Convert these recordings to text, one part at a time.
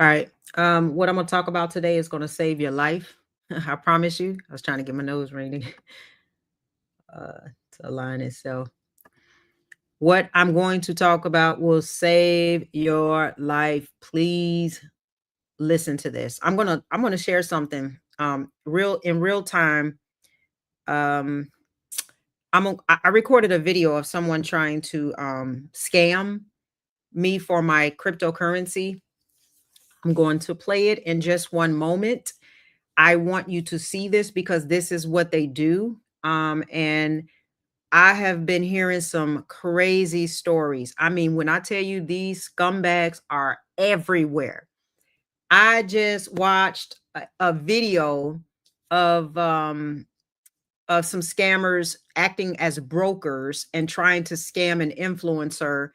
All right. What I'm going to talk about today is going to save your life. I promise you. I was trying to get my nose ringing to align itself. What I'm going to talk about will save your life. Please listen to this. I'm gonna share something real in real time. Um, I recorded a video of someone trying to scam me for my cryptocurrency. I'm going to play it in just one moment. I want you to see this because this is what they do. And I have been hearing some crazy stories. I mean, when I tell you these scumbags are everywhere. I just watched a video of some scammers acting as brokers and trying to scam an influencer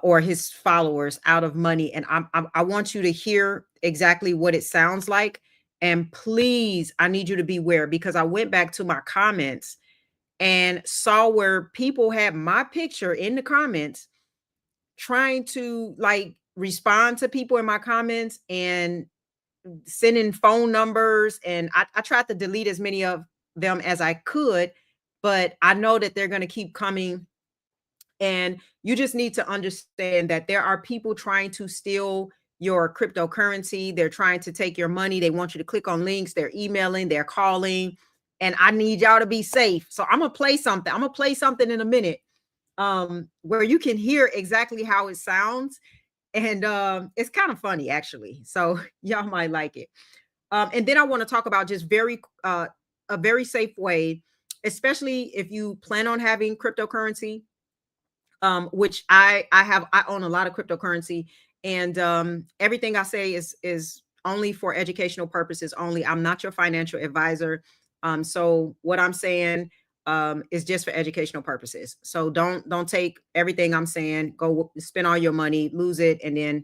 or his followers out of money. And I want you to hear exactly what it sounds like. And please, I need you to beware because I went back to my comments and saw where people had my picture in the comments trying to like respond to people in my comments and sending phone numbers. And I tried to delete as many of them as I could, but I know that they're going to keep coming. And you just need to understand that there are people trying to steal your cryptocurrency. They're trying to take your money. They want you to click on links. They're emailing, they're calling. And I need y'all to be safe. So I'm going to play something. I'm going to play something in a minute where you can hear exactly how it sounds. And it's kind of funny, actually. So y'all might like it. And then I want to talk about just a very safe way, especially if you plan on having cryptocurrency, which I own a lot of cryptocurrency, and everything I say is only for educational purposes only. I'm not your financial advisor. So what I'm saying is just for educational purposes. So don't take everything I'm saying, go spend all your money, lose it, and then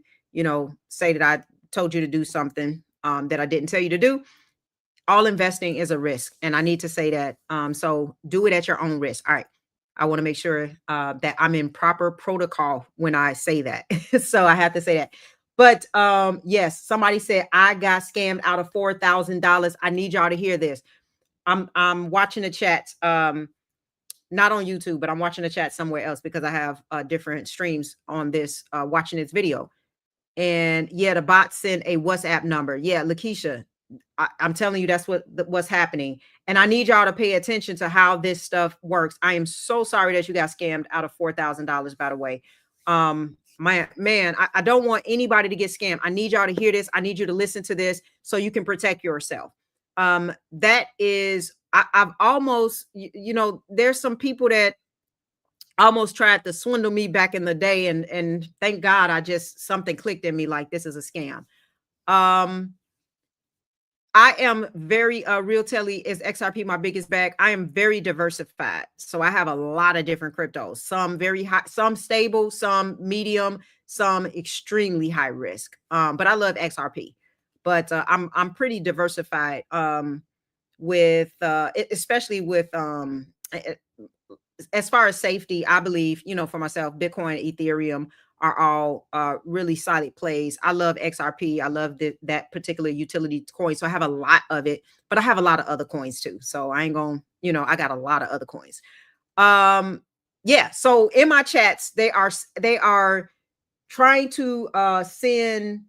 say that I told you to do something that I didn't tell you to do. All investing is a risk, and I need to say that. So do it at your own risk. All right. I want to make sure that I'm in proper protocol when I say that. So I have to say that. But yes, somebody said I got scammed out of $4,000. I need y'all to hear this. I'm watching the chats, not on YouTube, but I'm watching the chat somewhere else because I have different streams on this, watching this video. And yeah, the bot sent a WhatsApp number. Yeah, Lakeisha, I'm telling you, that's what's happening. And I need y'all to pay attention to how this stuff works. I am so sorry that you got scammed out of $4,000, by the way. My man, I don't want anybody to get scammed. I need y'all to hear this. I need you to listen to this so you can protect yourself. That is, I've almost, there's some people that almost tried to swindle me back in the day, and thank God something clicked in me like this is a scam. I am very real telly is XRP my biggest bag. I am very diversified. So I have a lot of different cryptos. Some very high, some stable, some medium, some extremely high risk. But I love XRP. But I'm pretty diversified with especially with as far as safety. I believe, for myself, Bitcoin, Ethereum are all really solid plays. I love XRP. I love that particular utility coin. So I have a lot of it, but I have a lot of other coins too. So I ain't going, I got a lot of other coins. Yeah. So in my chats, they are trying to send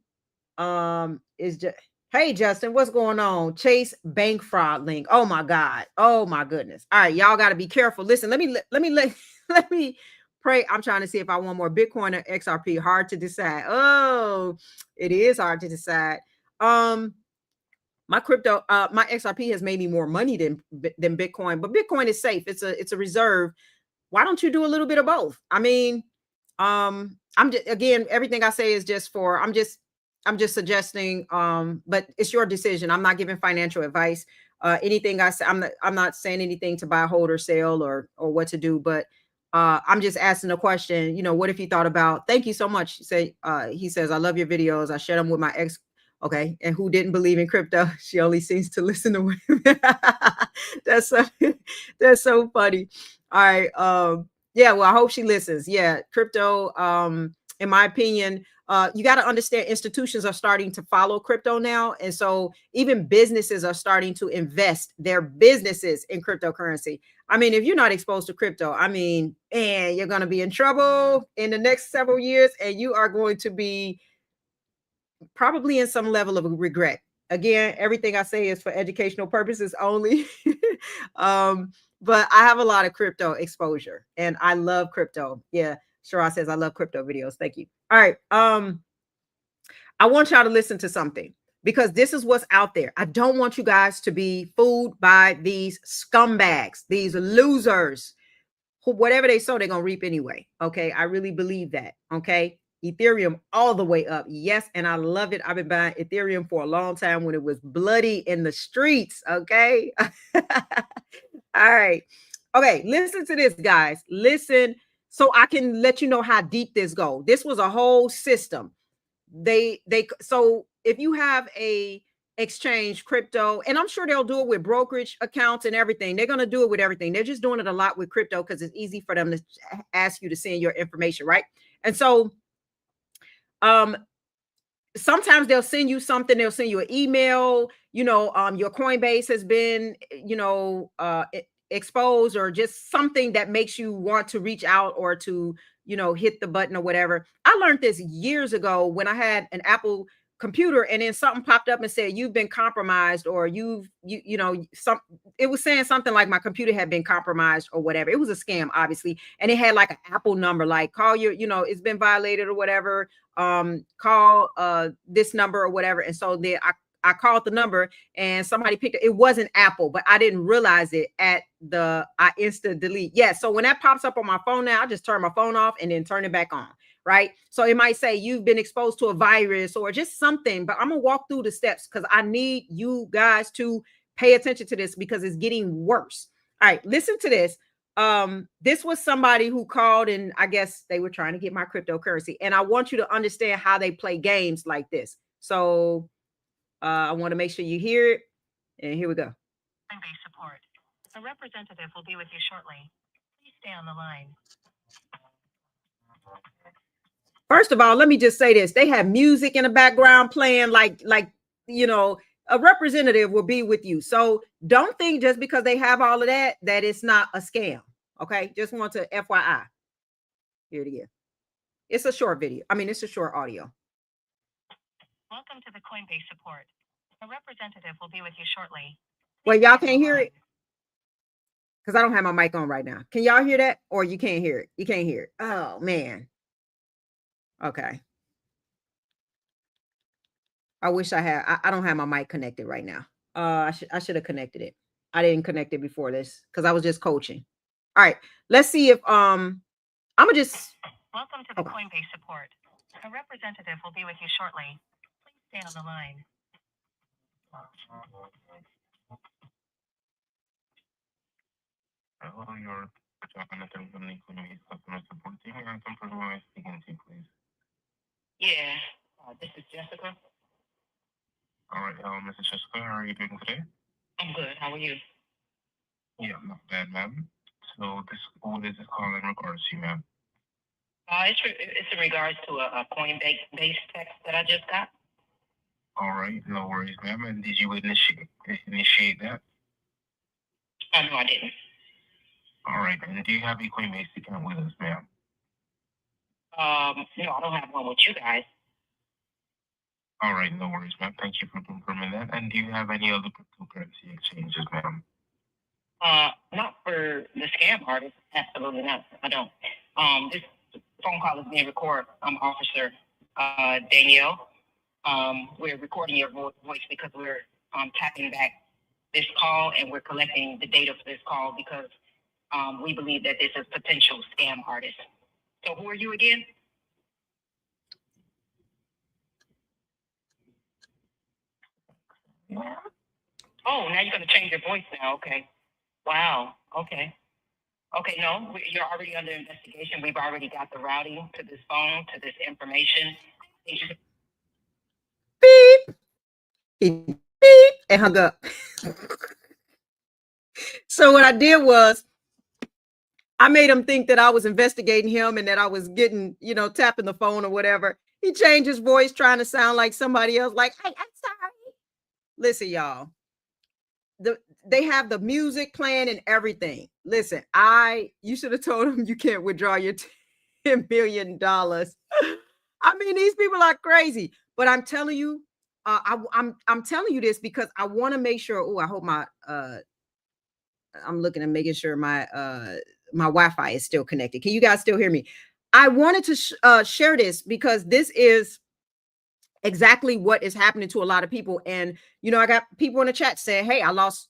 is just, hey Justin, what's going on? Chase bank fraud link. Oh my God. Oh my goodness. All right, y'all got to be careful. Listen, let me let me pray. I'm trying to see if I want more Bitcoin or XRP. Hard to decide. Oh, it is hard to decide. My crypto, my XRP has made me more money than Bitcoin, but Bitcoin is safe. It's a reserve. Why don't you do a little bit of both? I mean, I'm just, again, everything I say is just for, I'm just suggesting, but it's your decision. I'm not giving financial advice. Anything I say, I'm not saying anything to buy, hold, or sell, or what to do, but I'm just asking a question. What if you thought about, thank you so much. He says, I love your videos. I share them with my ex. Okay. And who didn't believe in crypto? She only seems to listen to women. that's so, that's so funny. All right. Yeah, well, I hope she listens. Yeah, crypto, in my opinion, You got to understand institutions are starting to follow crypto now. And so even businesses are starting to invest their businesses in cryptocurrency. I mean, if you're not exposed to crypto, I mean, man, you're going to be in trouble in the next several years, and you are going to be probably in some level of regret. Again, everything I say is for educational purposes only. um, but I have a lot of crypto exposure and I love crypto. Yeah, Shara says I love crypto videos. Thank you. All right. I want y'all to listen to something because this is what's out there. I don't want you guys to be fooled by these scumbags, these losers who, whatever they sow, they're going to reap anyway. Okay. I really believe that. Okay. Ethereum all the way up. Yes. And I love it. I've been buying Ethereum for a long time when it was bloody in the streets. Okay. All right. Okay. Listen to this, guys. Listen so I can let you know how deep this goes. This was a whole system. So if you have a exchange crypto, and I'm sure they'll do it with brokerage accounts and everything, they're going to do it with everything. They're just doing it a lot with crypto because it's easy for them to ask you to send your information, right? And so um sometimes they'll send you something, they'll send you an email, your Coinbase has been, exposed, or just something that makes you want to reach out or to, hit the button or whatever. I learned this years ago when I had an Apple computer, and then something popped up and said you've been compromised, or some, it was saying something like my computer had been compromised or whatever. It was a scam, obviously, and it had like an Apple number, like call your, it's been violated or whatever, call this number or whatever. And so then I called the number and somebody picked it. It wasn't Apple, but I didn't realize it I insta delete. Yeah. So when that pops up on my phone now, I just turn my phone off and then turn it back on. Right. So it might say you've been exposed to a virus or just something, but I'm going to walk through the steps because I need you guys to pay attention to this because it's getting worse. All right. Listen to this. This was somebody who called, and I guess they were trying to get my cryptocurrency. And I want you to understand how they play games like this. So I want to make sure you hear it. And here we go. Base support. A representative will be with you shortly. Please stay on the line. First of all, let me just say this. They have music in the background playing like, a representative will be with you. So don't think just because they have all of that, that it's not a scam. Okay. Just want to FYI. Here it again. It's a short video. I mean, it's a short audio. Welcome to the Coinbase support. A representative will be with you shortly. Well, y'all can't hear it because I don't have my mic on right now. Can y'all hear that? Or you can't hear it? You can't hear it. Oh, man. Okay. I wish I had. I don't have my mic connected right now. I should have connected it. I didn't connect it before this because I was just coaching. All right. Let's see if I'm gonna just. Welcome to the Coinbase support. A representative will be with you shortly. Please stay on the line. Hello, you're talking to the Coinbase customer support team. And some person am I speaking to, please? Yeah, this is Jessica. All right, Mrs. Jessica, how are you doing today? I'm good. How are you? Yeah, not bad, ma'am. So what is this call in regards to, ma'am? It's in regards to a Coinbase text that I just got. All right, no worries, ma'am. And did you initiate that? No, I didn't. All right, and do you have a Coinbase account with us, ma'am? No, I don't have one with you guys. All right, no worries, ma'am. Thank you for confirming that. And do you have any other cryptocurrency exchanges, ma'am? Not for the scam artist. Absolutely not. I don't. This phone call is being recorded. I'm Officer Danielle. We're recording your voice because we're tapping back this call and we're collecting the data for this call because we believe that this is potential scam artist. So who are you again? Oh, now you're going to change your voice now. Okay. Wow. Okay. Okay, no, you're already under investigation. We've already got the routing to this phone, to this information. Beep. Beep. And hung up. So what I did was I made him think that I was investigating him and that I was getting, tapping the phone or whatever. He changed his voice trying to sound like somebody else. Like, hey, I'm sorry. Listen, y'all. They have the music playing and everything. Listen, you should have told him you can't withdraw your $10 million. I mean, these people are crazy. But I'm telling you, I'm telling you this because I want to make sure. Oh, I hope my I'm looking and making sure my Wi-Fi is still connected. Can you guys still hear me? I wanted to share this because this is exactly what is happening to a lot of people. And, I got people in the chat saying, hey, I lost,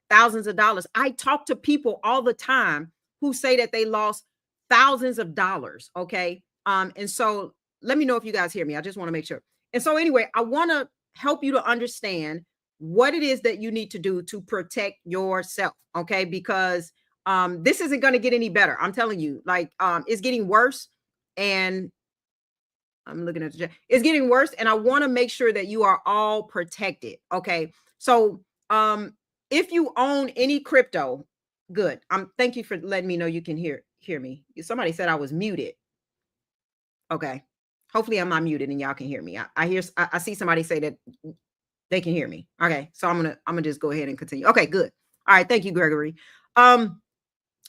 thousands of dollars. I talk to people all the time who say that they lost thousands of dollars. Okay. And so let me know if you guys hear me. I just want to make sure. And so anyway, I want to help you to understand what it is that you need to do to protect yourself. Okay. Because this isn't going to get any better. I'm telling you, like, it's getting worse. And I'm looking at the chat. It's getting worse, and I want to make sure that you are all protected. Okay. So if you own any crypto, good. Thank you for letting me know you can hear me. Somebody said I was muted. Okay. Hopefully I'm not muted and y'all can hear me. I see somebody say that they can hear me. Okay. So I'm gonna just go ahead and continue. Okay, good. All right, thank you, Gregory.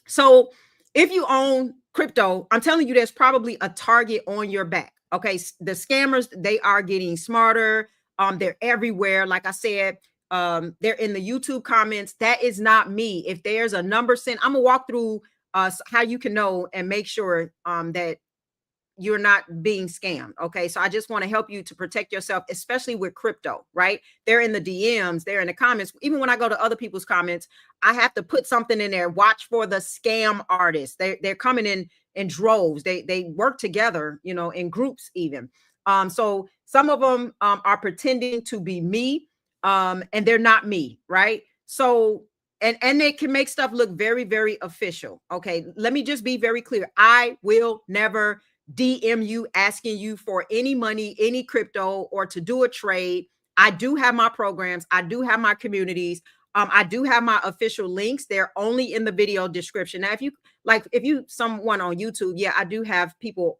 So if you own crypto, I'm telling you, there's probably a target on your back. Okay. The scammers, they are getting smarter. They're everywhere. Like I said, they're in the YouTube comments. That is not me. If there's a number sent, I'm gonna walk through how you can know and make sure that you're not being scammed. Okay. So I just want to help you to protect yourself, especially with crypto, right? They're in the DMs, they're in the comments. Even when I go to other people's comments, I have to put something in there. Watch for the scam artists. They're coming in droves. They work together, in groups even. So some of them are pretending to be me, and they're not me, right? So and they can make stuff look very, very official. Okay. Let me just be very clear. I will never DM you asking you for any money, any crypto, or to do a trade. I do have my programs. I do have my communities. I do have my official links. They're only in the video description. Now, if you someone on YouTube, yeah, I do have people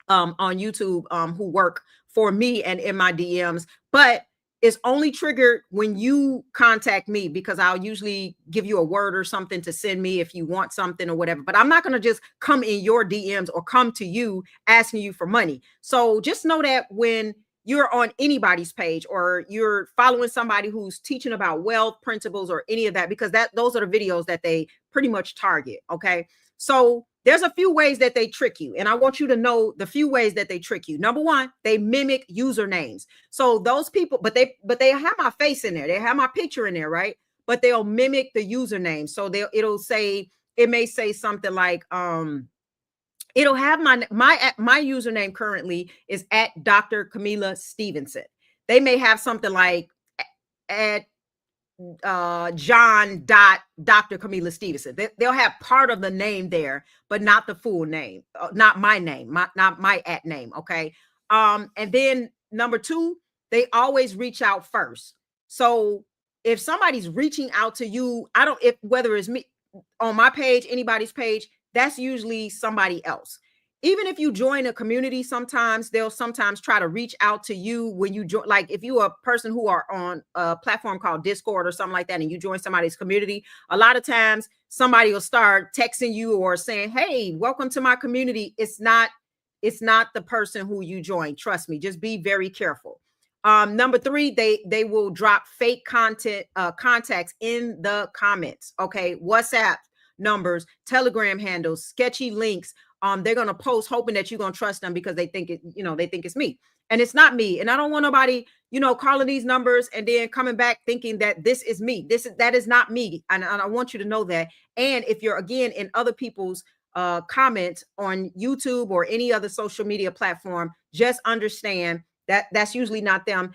on YouTube who work for me and in my DMs, but it's only triggered when you contact me because I'll usually give you a word or something to send me if you want something or whatever. But I'm not going to just come in your DMs or come to you asking you for money. So just know that when you're on anybody's page or you're following somebody who's teaching about wealth principles or any of that, because those are the videos that they pretty much target. Okay. So there's a few ways that they trick you. And I want you to know the few ways that they trick you. Number one, they mimic usernames. So those people, but they have my face in there. They have my picture in there, right? But they'll mimic the username. So it may say something like, it'll have my username currently is at Dr. Camila Stevenson. They may have something like at John Dr. Camila Stevenson. They'll have part of the name there, but not the full name, not my name, not my at name. Okay. And then number two, they always reach out first. So if somebody's reaching out to you, if whether it's me on my page, anybody's page, that's usually somebody else. Even if you join a community, sometimes they'll sometimes try to reach out to you when you join. Like if you're a person who are on a platform called Discord or something like that, and you join somebody's community, a lot of times somebody will start texting you or saying, hey, welcome to my community. It's not the person who you join. Trust me, just be very careful. Number three, they will drop fake contacts in the comments. Okay. WhatsApp numbers, Telegram handles, sketchy links. They're going to post hoping that you're going to trust them because they think it's me, and it's not me. And I don't want nobody, calling these numbers and then coming back thinking that this is me. That is not me. And I want you to know that. And if you're again in other people's comments on YouTube or any other social media platform, just understand that that's usually not them,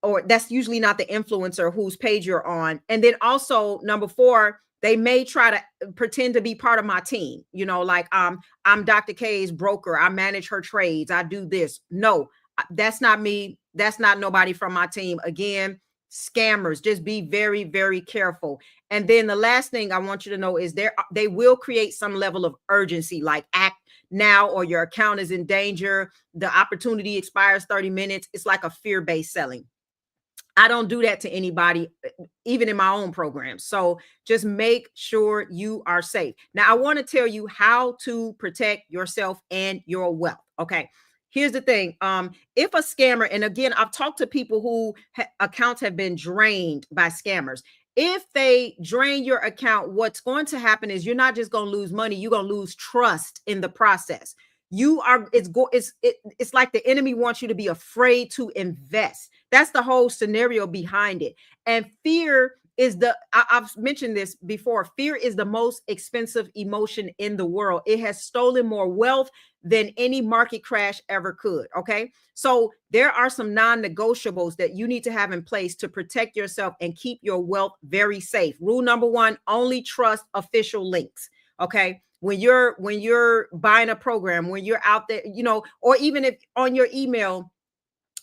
or that's usually not the influencer whose page you're on. And then also number four, they may try to pretend to be part of my team, like I'm Dr. K's broker. I manage her trades. I do this. No, that's not me. That's not nobody from my team. Again, Scammers, just be very, very careful. And then the last thing I want you to know is they will create some level of urgency, like act now or your account is in danger. The opportunity expires 30 minutes. It's like a fear-based selling. I don't do that to anybody, even in my own program. So just make sure you are safe. Now, I want to tell you how to protect yourself and your wealth. Okay. Here's the thing. If a scammer, and again, I've talked to people who accounts have been drained by scammers. If they drain your account, what's going to happen is you're not just going to lose money, you're going to lose trust in the process. You are, it's like the enemy wants you to be afraid to invest. That's the whole scenario behind it. And fear is I've mentioned this before. Fear is the most expensive emotion in the world. It has stolen more wealth than any market crash ever could. Okay. So there are some non-negotiables that you need to have in place to protect yourself and keep your wealth very safe. Rule number one, only trust official links. Okay. When you're buying a program, when you're out there, or even if on your email,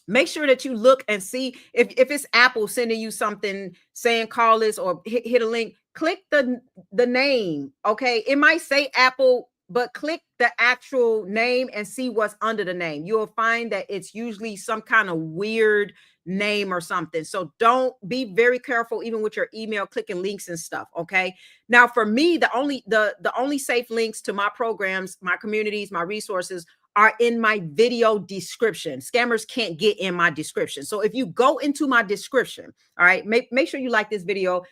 make sure that you look and see if it's Apple sending you something saying call this or hit a link, click the name. Okay. It might say Apple, but click the actual name and see what's under the name. You'll find that it's usually some kind of weird name or something. So don't, be very careful even with your email clicking links and stuff. Okay. Now for me, the only safe links to my programs, my communities, my resources are in my video description. Scammers can't get in my description. So if you go into my description, all right, make sure you like this video.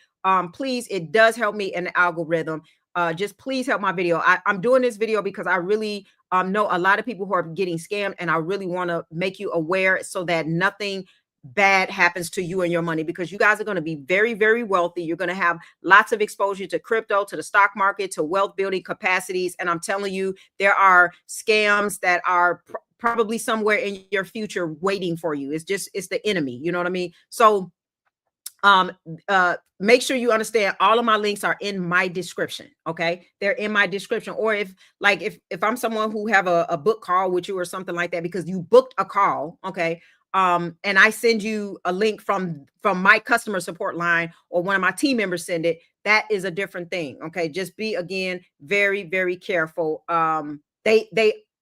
Please, it does help me in the algorithm. Just please help my video. I'm doing this video because I really know a lot of people who are getting scammed, and I really want to make you aware so that nothing bad happens to you and your money, because you guys are going to be very, very wealthy. You're going to have lots of exposure to crypto, to the stock market, to wealth building capacities. And I'm telling you, there are scams that are probably somewhere in your future waiting for you. It's the enemy. You know what I mean? So um make sure you understand all of my links are in my description. Okay, they're in my description. Or if I'm someone who have a book call with you or something like that, because you booked a call, okay, and I send you a link from my customer support line, or one of my team members send it, that is a different thing. Okay, just be, again, very, very careful.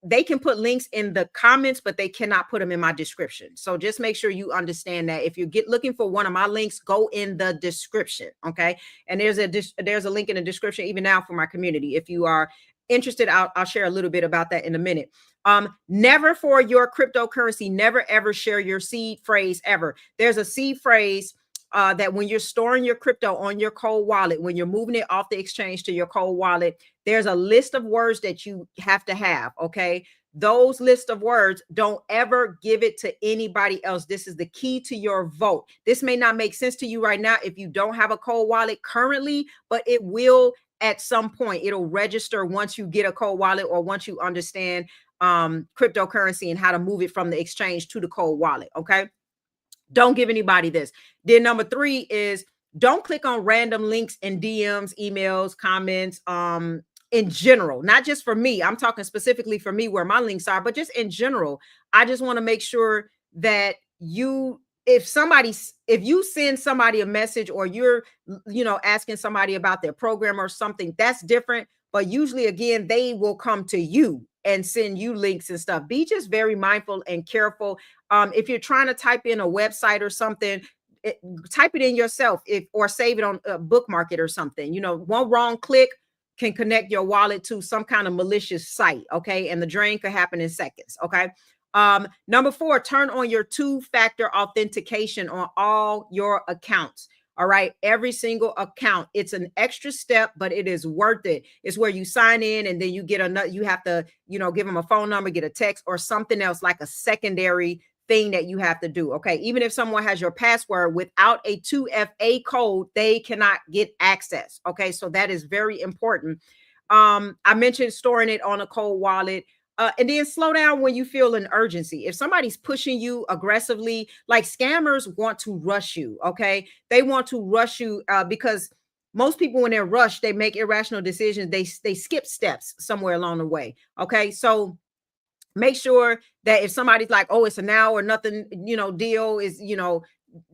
They can put links in the comments, but they cannot put them in my description. So just make sure you understand that. If you looking for one of my links, go in the description. Okay. And there's a link in the description even now for my community. If you are interested, I'll share a little bit about that in a minute. Never, for your cryptocurrency, never ever share your seed phrase ever. There's a seed phrase that when you're storing your crypto on your cold wallet, when you're moving it off the exchange to your cold wallet, there's a list of words that you have to have. Okay. Those list of words, don't ever give it to anybody else. This is the key to your vote. This may not make sense to you right now if you don't have a cold wallet currently, but it will at some point. It'll register once you get a cold wallet, or once you understand cryptocurrency and how to move it from the exchange to the cold wallet. Okay. Don't give anybody this. Then number 3 is, don't click on random links in DMs, emails, comments, in general, not just for me. I'm talking specifically for me where my links are, but just in general. I just want to make sure that if you send somebody a message, or you're, asking somebody about their program or something, that's different. But usually, again, they will come to you and send you links and stuff. Be just very mindful and careful. If you're trying to type in a website or something, type it in yourself, or save it on a bookmark it or something. One wrong click can connect your wallet to some kind of malicious site. Okay. And the drain could happen in seconds. Okay. Number 4, turn on your 2-factor authentication on all your accounts. All right. Every single account. It's an extra step, but it is worth it. It's where you sign in, and then you get you have to, give them a phone number, get a text, or something else, like a secondary thing that you have to do. Okay. Even if someone has your password, without a 2FA code, they cannot get access. Okay. So that is very important. I mentioned storing it on a cold wallet. And then slow down when you feel an urgency. If somebody's pushing you aggressively, like, scammers want to rush you. Okay. They want to rush you because most people, when they're rushed, they make irrational decisions. They skip steps somewhere along the way. Okay. So make sure that if somebody's like, oh, it's a now or nothing, deal is,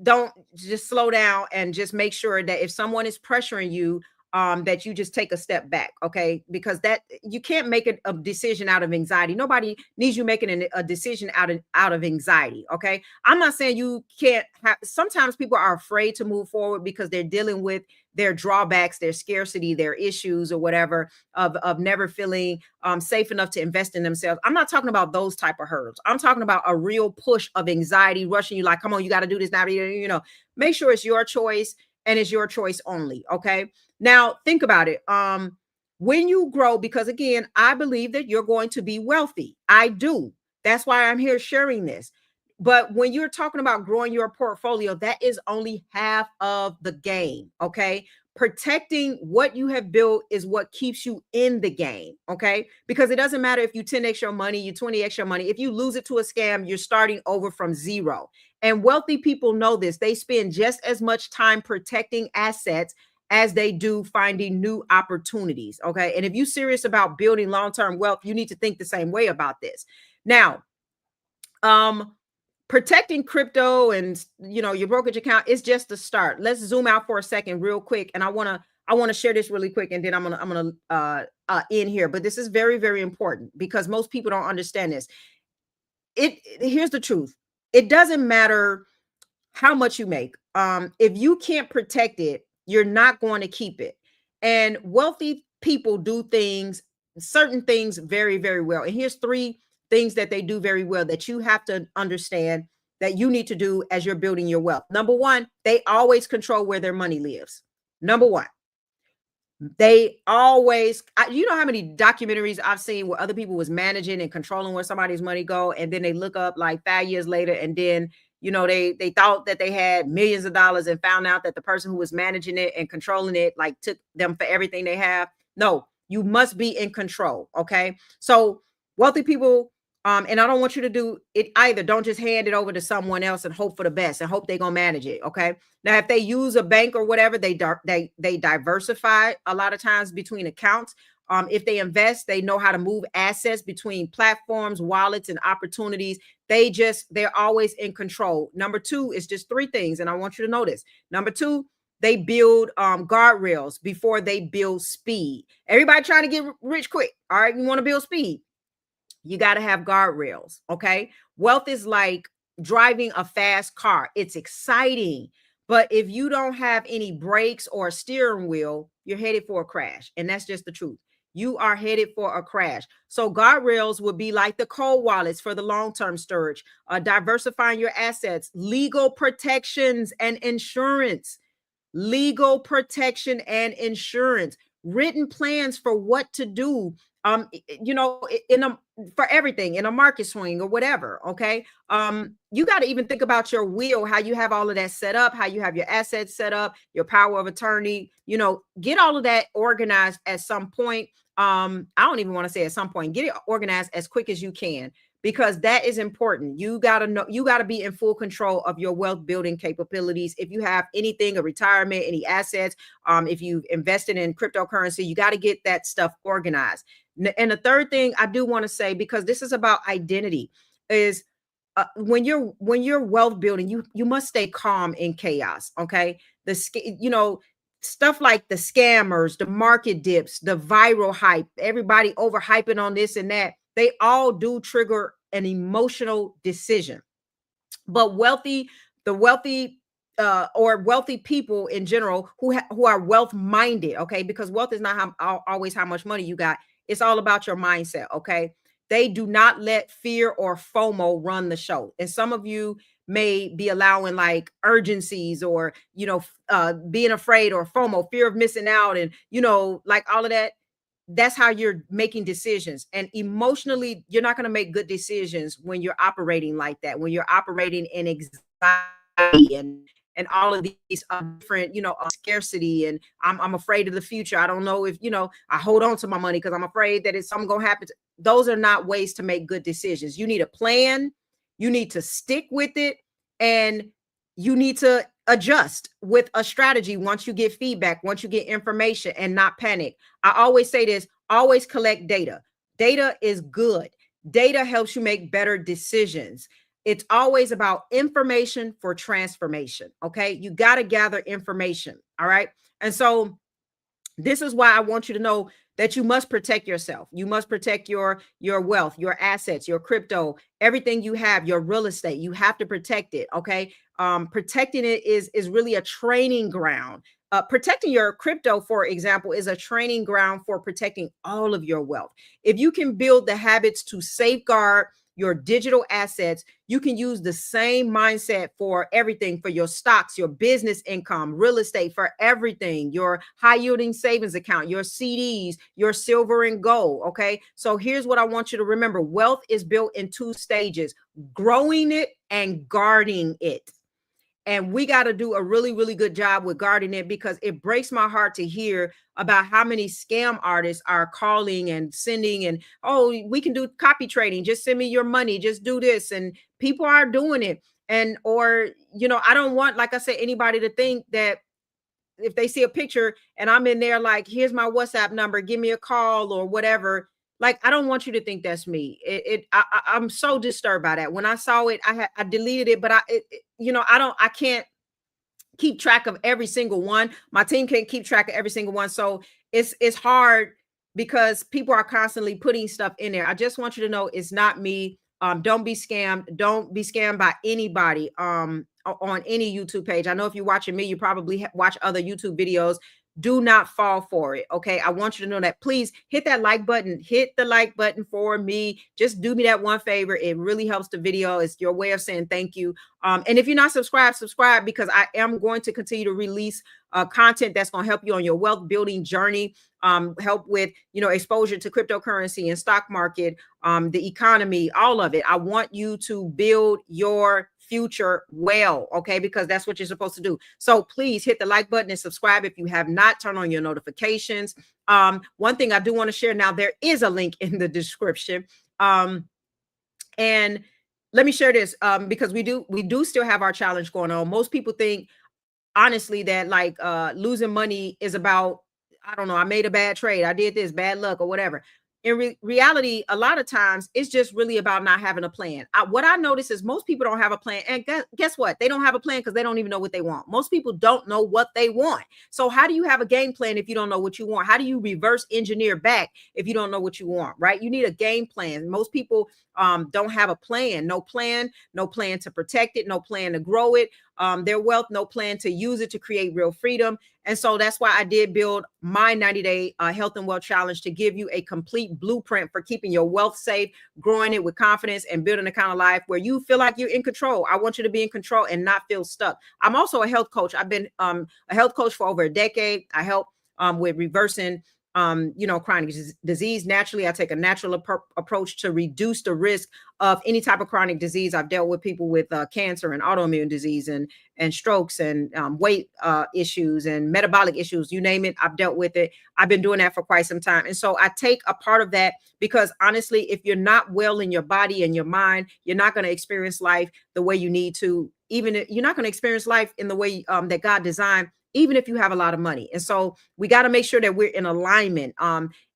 don't just slow down and just make sure that if someone is pressuring you, that you just take a step back, okay? Because that you can't make a decision out of anxiety. Nobody needs you making a decision out of anxiety, okay? I'm not saying you can't have. Sometimes people are afraid to move forward because they're dealing with their drawbacks, their scarcity, their issues, or whatever of never feeling safe enough to invest in themselves. I'm not talking about those type of hurdles. I'm talking about a real push of anxiety rushing you, like, come on, you got to do this now. Make sure it's your choice and it's your choice only. Okay. Now think about it. When you grow, because again, I believe that you're going to be wealthy. I do. That's why I'm here sharing this. But when you're talking about growing your portfolio, that is only half of the game. Okay. Protecting what you have built is what keeps you in the game. Okay. Because it doesn't matter if you 10x your money, you 20x your money. If you lose it to a scam, you're starting over from zero. And wealthy people know this. They spend just as much time protecting assets as they do finding new opportunities. Okay. And if you're serious about building long term wealth, you need to think the same way about this. Now, um, protecting crypto and your brokerage account is just the start. Let's zoom out for a second real quick, and I want to share this really quick, and then I'm gonna end here. But this is very, very important because most people don't understand this. Here's the truth. It doesn't matter how much you make. If you can't protect it, you're not going to keep it. And wealthy people do certain things very, very well. And here's three things that they do very well that you have to understand that you need to do as you're building your wealth. Number one, they always control where their money lives. Number one, they always, you know how many documentaries I've seen where other people was managing and controlling where somebody's money go, and then they look up like 5 years later, and then they thought that they had millions of dollars and found out that the person who was managing it and controlling it like took them for everything they have. No, you must be in control. Okay, so wealthy people, and I don't want you to do it either. Don't just hand it over to someone else and hope for the best and hope they're gonna manage it. Okay, now, if they use a bank or whatever, they diversify a lot of times between accounts. If they invest, they know how to move assets between platforms, wallets, and opportunities. They're always in control. Number two is just three things, and I want you to know this. Number two, they build guardrails before they build speed. Everybody trying to get rich quick. All right, you want to build speed, you got to have guardrails. Okay, wealth is like driving a fast car. It's exciting, but if you don't have any brakes or a steering wheel, you're headed for a crash. And that's just the truth. You are headed for a crash. So guardrails would be like the cold wallets for the long-term storage, diversifying your assets, legal protections and insurance, legal protection and insurance, written plans for what to do, in a for everything in a market swing or whatever. Okay. You got to even think about your will, how you have all of that set up, how you have your assets set up, your power of attorney, get all of that organized at some point. I don't even want to say at some point, get it organized as quick as you can, because that is important. You got to know, you got to be in full control of your wealth building capabilities. If you have anything, a retirement, any assets, if you've invested in cryptocurrency, you got to get that stuff organized. And the third thing I do want to say, because this is about identity, is when you're wealth building, you must stay calm in chaos. Okay, stuff like the scammers, the market dips, the viral hype, everybody overhyping on this and that, they all do trigger an emotional decision. But the wealthy or wealthy people in general who are wealth minded, okay, because wealth is not always how much money you got. It's all about your mindset. Okay, they do not let fear or FOMO run the show. And some of you may be allowing like urgencies or being afraid, or FOMO, fear of missing out, and like all of that. That's how you're making decisions. And emotionally, you're not going to make good decisions when you're operating like that, when you're operating in anxiety and all of these different, scarcity. And I'm afraid of the future. I don't know if, I hold on to my money because I'm afraid that it's something going to happen. Those are not ways to make good decisions. You need a plan. You need to stick with it. And you need to adjust with a strategy once you get feedback, once you get information, and not panic. I always say this, always collect data. Data is good. Data helps you make better decisions. It's always about information for transformation. Okay. You got to gather information. All right. And so this is why I want you to know that you must protect yourself. You must protect your wealth, your assets, your crypto, everything you have, your real estate. You have to protect it. Okay. Protecting it is really a training ground. Protecting your crypto, for example, is a training ground for protecting all of your wealth. If you can build the habits to safeguard your digital assets, you can use the same mindset for everything, for your stocks, your business income, real estate, for everything, your high yielding savings account, your CDs, your silver and gold. Okay. So here's what I want you to remember: wealth is built in two stages: growing it and guarding it. And we got to do a really, really good job with guarding it, because it breaks my heart to hear about how many scam artists are calling and sending, and, oh, we can do copy trading. Just send me your money. Just do this. And people are doing it. And, or, I don't want, like I said, anybody to think that if they see a picture and I'm in there, like, here's my WhatsApp number, give me a call or whatever. Like, I don't want you to think that's me. I'm so disturbed by that. When I saw it, I deleted it, but I can't keep track of every single one. My team can't keep track of every single one. So it's hard because people are constantly putting stuff in there. I just want you to know it's not me. Don't be scammed. Don't be scammed by anybody on any YouTube page. I know if you're watching me, you probably watch other YouTube videos. Do not fall for it. Okay. I want you to know that. Please hit that like button. Hit the like button for me. Just do me that one favor. It really helps the video. It's your way of saying thank you. And if you're not subscribed, subscribe, because I am going to continue to release content that's going to help you on your wealth building journey, help with, exposure to cryptocurrency and stock market, the economy, all of it. I want you to build your future well, okay? Because that's what you're supposed to do. So please hit the like button and subscribe if you have not. Turn on your notifications. One thing I do want to share now, there is a link in the description. And let me share this, because we do still have our challenge going on. Most people think, honestly, that like losing money is about, I don't know, I made a bad trade, I did this, bad luck or whatever. In reality, a lot of times it's just really about not having a plan. What I notice is most people don't have a plan. And guess what? They don't have a plan because they don't even know what they want. Most people don't know what they want. So how do you have a game plan if you don't know what you want? How do you reverse engineer back if you don't know what you want, right? You need a game plan. Most people don't have a plan. No plan to protect it, no plan to grow it, their wealth, no plan to use it to create real freedom. And so that's why I did build my 90-day health and wealth challenge, to give you a complete blueprint for keeping your wealth safe, growing it with confidence, and building the kind of life where you feel like you're in control. I want you to be in control and not feel stuck. I'm also a health coach. I've been a health coach for over a decade. I help with reversing chronic disease. Naturally, I take a natural approach to reduce the risk of any type of chronic disease. I've dealt with people with cancer and autoimmune disease and strokes and weight issues and metabolic issues, you name it. I've dealt with it. I've been doing that for quite some time. And so I take a part of that, because honestly, if you're not well in your body and your mind, you're not going to experience life the way you need to. Even if you're not going to experience life in the way that God designed, even if you have a lot of money. And so we got to make sure that we're in alignment.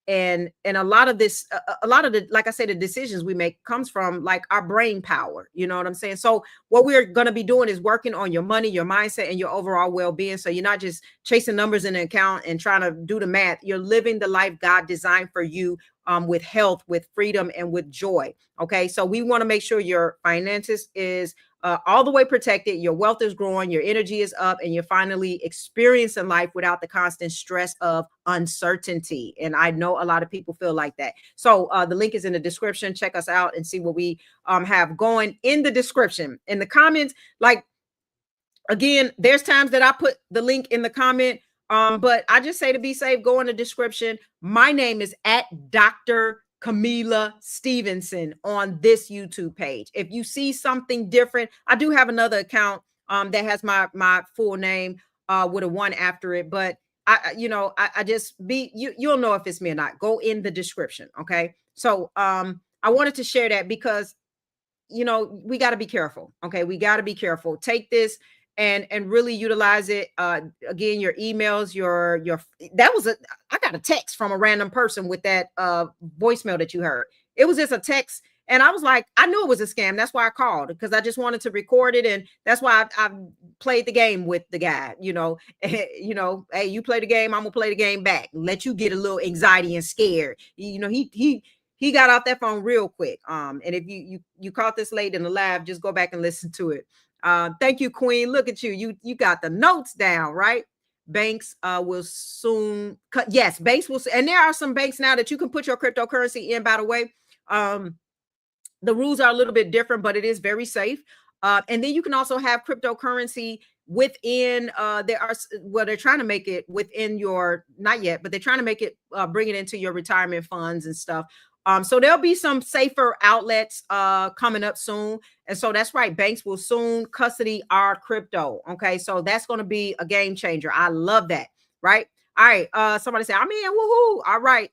And a lot of this, a lot of the, like I said, the decisions we make comes from like our brain power. You know what I'm saying? So what we're going to be doing is working on your money, your mindset, and your overall well-being. So you're not just chasing numbers in an account and trying to do the math. You're living the life God designed for you, with health, with freedom, and with joy. Okay. So we want to make sure your finances is all the way protected, your wealth is growing, your energy is up, and you're finally experiencing life without the constant stress of uncertainty. And I know a lot of people feel like that. So the link is in the description. Check us out and see what we have going in the description. In the comments, like, again, there's times that I put the link in the comment, but I just say to be safe, go in the description. My name is at Dr. Camila Stevenson on this YouTube page. If you see something different, I do have another account that has my full name with a 1 after it, but I just you'll know if it's me or not. Go in the description. Okay. So I wanted to share that because we got to be careful. Okay. We got to be careful. Take this and really utilize it. Again, your emails, I got a text from a random person with that voicemail that you heard. It was just a text, And I was like, I knew it was a scam. That's why I called, because I just wanted to record it. And that's why I played the game with the guy, hey, you play the game, I'm gonna play the game back. Let you get a little anxiety and scared. He got off that phone real quick. And if you caught this late in the live, just go back and listen to it. Thank you, Queen. Look at you. You got the notes down, right? Banks will soon cut. Yes, banks will, and there are some banks now that you can put your cryptocurrency in, by the way. The rules are a little bit different, but it is very safe. And then you can also have cryptocurrency within there are, well, they're trying to make it within your, not yet, but they're trying to make it bring it into your retirement funds and stuff. So there'll be some safer outlets coming up soon. And so that's right, banks will soon custody our crypto. Okay, so that's going to be a game changer. I love that. Right. All right. Somebody say, I'm in. Woohoo. All right.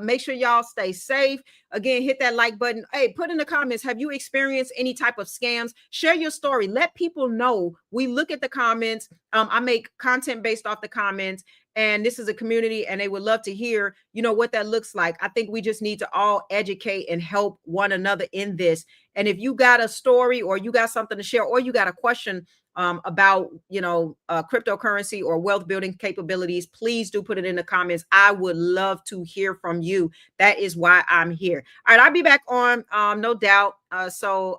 Make sure y'all stay safe. Again, hit that like button. Hey, put in the comments, have you experienced any type of scams? Share your story. Let people know. We look at the comments. I make content based off the comments, and this is a community, and they would love to hear, what that looks like. I think we just need to all educate and help one another in this. And if you got a story, or you got something to share, or you got a question about cryptocurrency or wealth building capabilities, please do put it in the comments. I would love to hear from you. That is why I'm here. All right, I'll be back on, no doubt. So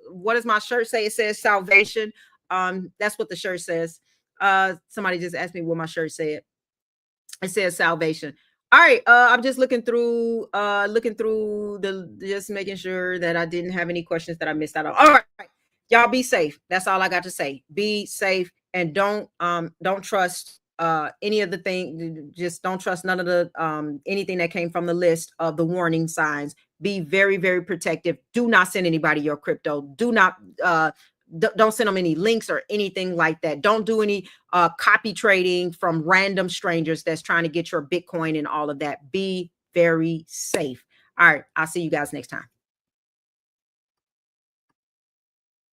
what does my shirt say? It says salvation. That's what the shirt says. Somebody just asked me what my shirt said. It says salvation. All right, I'm just looking through just making sure that I didn't have any questions that I missed out on. All right, y'all be safe. That's all I got to say. Be safe, and don't trust any of the thing. Just don't trust none of the anything that came from the list of the warning signs. Be very, very protective. Do not send anybody your crypto. Do not don't send them any links or anything like that. Don't do any copy trading from random strangers that's trying to get your Bitcoin and all of that. Be very safe. All right, I'll see you guys next time.